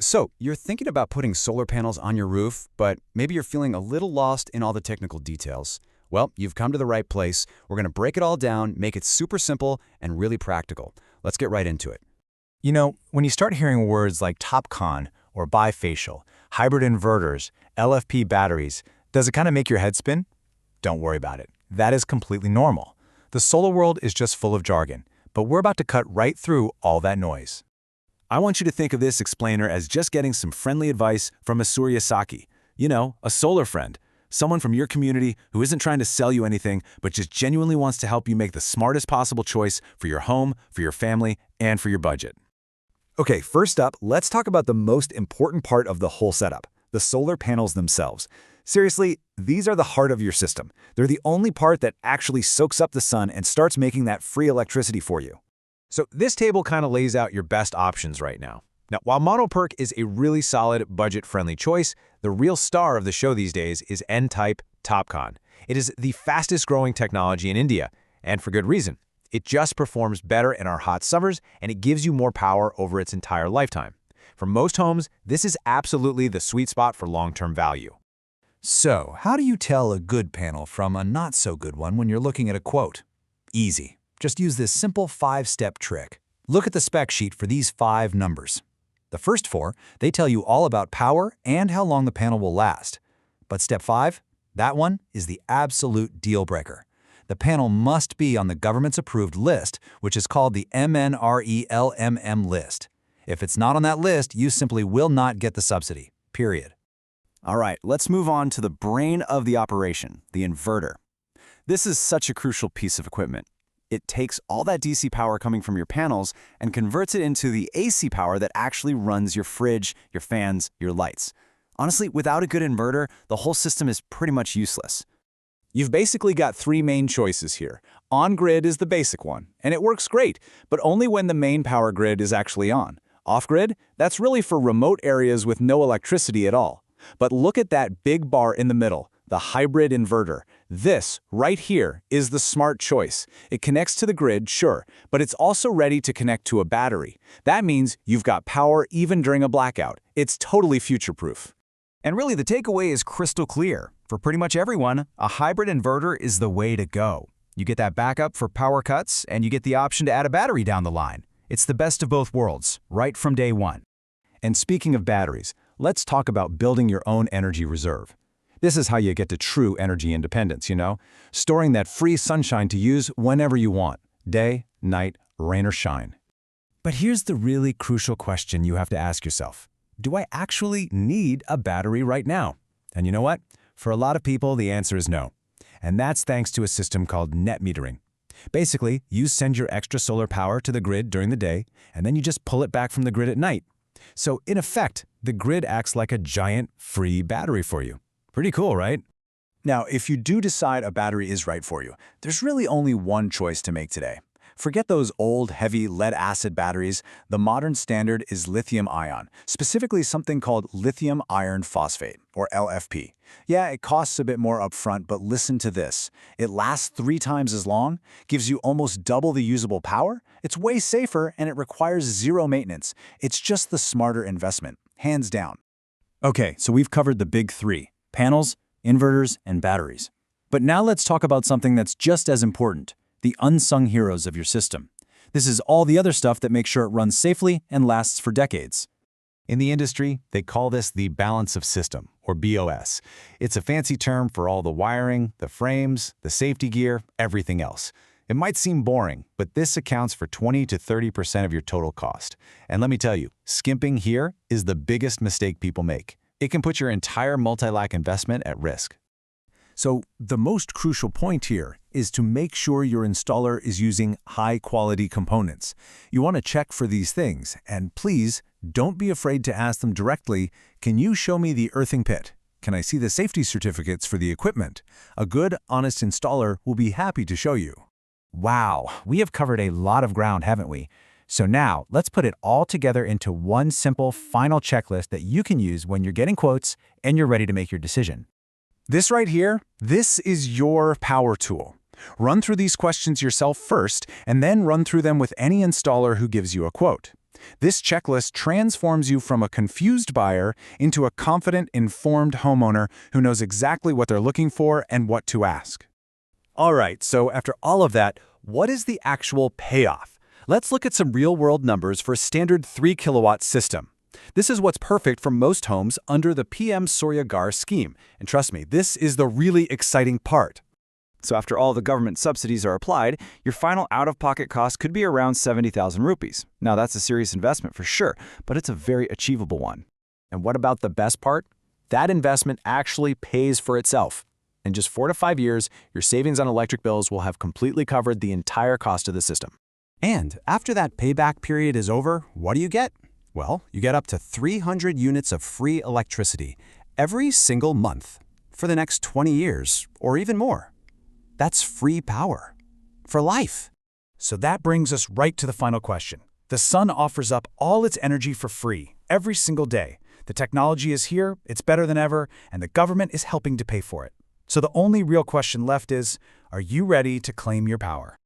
So, you're thinking about putting solar panels on your roof, but maybe you're feeling a little lost in all the technical details. Well, you've come to the right place. We're going to break it all down, make it super simple and really practical. Let's get right into it. You know, when you start hearing words like TOPCon or bifacial, hybrid inverters, LFP batteries, does it kind of make your head spin? Don't worry about it. That is completely normal. The solar world is just full of jargon, but we're about to cut right through all that noise. I want you to think of this explainer as just getting some friendly advice from a Surya Saki. You know, a solar friend. Someone from your community who isn't trying to sell you anything, but just genuinely wants to help you make the smartest possible choice for your home, for your family, and for your budget. Okay, first up, let's talk about the most important part of the whole setup, the solar panels themselves. Seriously, these are the heart of your system. They're the only part that actually soaks up the sun and starts making that free electricity for you. So this table kind of lays out your best options right now. Now, while monoPERC is a really solid, budget-friendly choice, the real star of the show these days is N-type TOPCon. It is the fastest-growing technology in India, and for good reason. It just performs better in our hot summers, and it gives you more power over its entire lifetime. For most homes, this is absolutely the sweet spot for long-term value. So, how do you tell a good panel from a not-so-good one when you're looking at a quote? Easy. Just use this simple 5-step trick. Look at the spec sheet for these 5 numbers. The first 4, they tell you all about power and how long the panel will last. But step 5, that one is the absolute deal breaker. The panel must be on the government's approved list, which is called the MNRELMM list. If it's not on that list, you simply will not get the subsidy, period. All right, let's move on to the brain of the operation, the inverter. This is such a crucial piece of equipment. It takes all that DC power coming from your panels and converts it into the AC power that actually runs your fridge, your fans, your lights. Honestly, without a good inverter, the whole system is pretty much useless. You've basically got 3 main choices here. On-grid is the basic one, and it works great, but only when the main power grid is actually on. Off-grid, that's really for remote areas with no electricity at all. But look at that big bar in the middle, the hybrid inverter. This, right here, is the smart choice. It connects to the grid, sure, but it's also ready to connect to a battery. That means you've got power even during a blackout. It's totally future-proof. And really, the takeaway is crystal clear. For pretty much everyone, a hybrid inverter is the way to go. You get that backup for power cuts, and you get the option to add a battery down the line. It's the best of both worlds, right from day one. And speaking of batteries, let's talk about building your own energy reserve. This is how you get to true energy independence, you know? Storing that free sunshine to use whenever you want, day, night, rain or shine. But here's the really crucial question you have to ask yourself. Do I actually need a battery right now? And you know what? For a lot of people, the answer is no. And that's thanks to a system called net metering. Basically, you send your extra solar power to the grid during the day, and then you just pull it back from the grid at night. So in effect, the grid acts like a giant free battery for you. Pretty cool, right? Now, if you do decide a battery is right for you, there's really only one choice to make today. Forget those old, heavy lead-acid batteries. The modern standard is lithium-ion, specifically something called lithium iron phosphate, or LFP. Yeah, it costs a bit more upfront, but listen to this. It lasts 3 times as long, gives you almost double the usable power, it's way safer, and it requires 0 maintenance. It's just the smarter investment, hands down. Okay, so we've covered the big 3. Panels, inverters, and batteries. But now let's talk about something that's just as important, the unsung heroes of your system. This is all the other stuff that makes sure it runs safely and lasts for decades. In the industry, they call this the balance of system, or BOS. It's a fancy term for all the wiring, the frames, the safety gear, everything else. It might seem boring, but this accounts for 20 to 30% of your total cost. And let me tell you, skimping here is the biggest mistake people make. It can put your entire multi-lakh investment at risk. So the most crucial point here is to make sure your installer is using high-quality components. You want to check for these things, and please don't be afraid to ask them directly, can you show me the earthing pit? Can I see the safety certificates for the equipment? A good, honest installer will be happy to show you. Wow, we have covered a lot of ground, haven't we? So now, let's put it all together into one simple final checklist that you can use when you're getting quotes and you're ready to make your decision. This right here, this is your power tool. Run through these questions yourself first, and then run through them with any installer who gives you a quote. This checklist transforms you from a confused buyer into a confident, informed homeowner who knows exactly what they're looking for and what to ask. All right, so after all of that, what is the actual payoff? Let's look at some real-world numbers for a standard 3-kilowatt system. This is what's perfect for most homes under the PM Surya scheme. And trust me, this is the really exciting part. So after all the government subsidies are applied, your final out-of-pocket cost could be around 70,000 rupees. Now that's a serious investment for sure, but it's a very achievable one. And what about the best part? That investment actually pays for itself. In just 4 to 5 years, your savings on electric bills will have completely covered the entire cost of the system. And after that payback period is over, what do you get? Well, you get up to 300 units of free electricity every single month for the next 20 years or even more. That's free power for life. So that brings us right to the final question. The sun offers up all its energy for free every single day. The technology is here, it's better than ever, and the government is helping to pay for it. So the only real question left is, are you ready to claim your power?